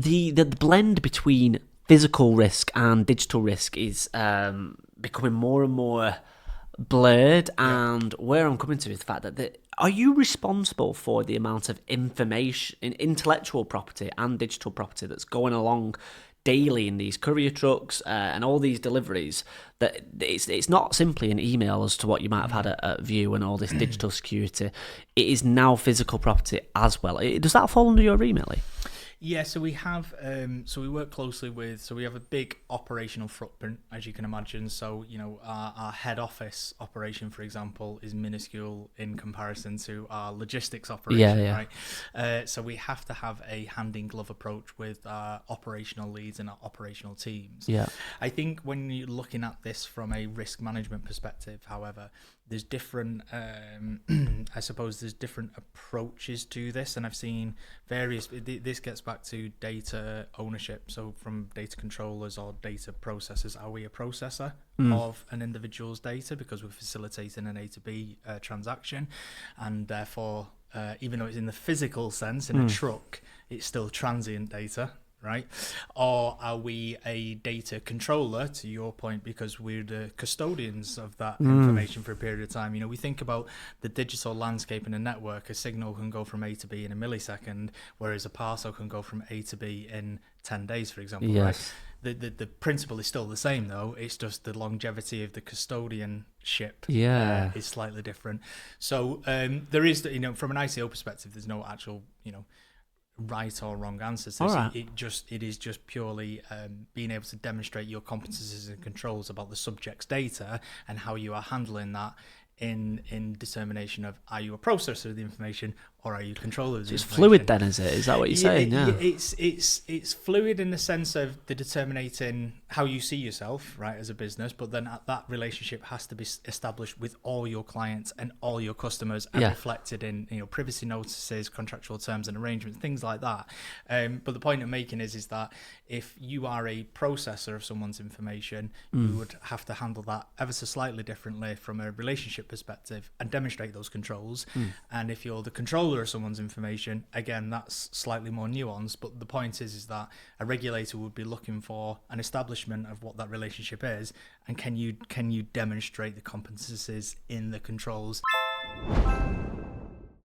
The blend between physical risk and digital risk is becoming more and more blurred. And where I'm coming to is the fact that are you responsible for the amount of information, intellectual property and digital property that's going along daily in these courier trucks and all these deliveries, that it's not simply an email as to what you might have had at View and all this digital security. It is now physical property as well. Does that fall under your remit, Lee? Yeah, so we have, we work closely with, so we have a big operational footprint, as you can imagine. So, our head office operation, for example, is minuscule in comparison to our logistics operation, right? So we have to have a hand-in-glove approach with our operational leads and our operational teams. Yeah. I think when you're looking at this from a risk management perspective, however, there's different, there's different approaches to this, and I've seen various, this gets back to data ownership. So from data controllers or data processors, are we a processor of an individual's data because we're facilitating an A to B transaction, and therefore, even though it's in the physical sense in a truck, it's still transient data, right? Or are we a data controller, to your point, because we're the custodians of that information for a period of time? We think about the digital landscape in a network. A signal can go from A to B in a millisecond, whereas a parcel can go from A to B in 10 days, for example. Yes. Right? The principle is still the same, though. It's just the longevity of the custodianship is slightly different. So there is, from an ICO perspective, there's no actual, right or wrong answers. Right. It is just purely being able to demonstrate your competencies and controls about the subject's data and how you are handling that in determination of, are you a processor of the information or are you a controller of the It's information? fluid then, is it? Is that what you're saying? Yeah. It's fluid in the sense of the determinating how you see yourself, right, as a business, but then that relationship has to be established with all your clients and all your customers and reflected in privacy notices, contractual terms and arrangements, things like that. But the point I'm making is that if you are a processor of someone's information, you would have to handle that ever so slightly differently from a relationship perspective and demonstrate those controls. And if you're the controller of someone's information, again, that's slightly more nuanced, but the point is that a regulator would be looking for an establishment of what that relationship is, and can you demonstrate the competencies in the controls.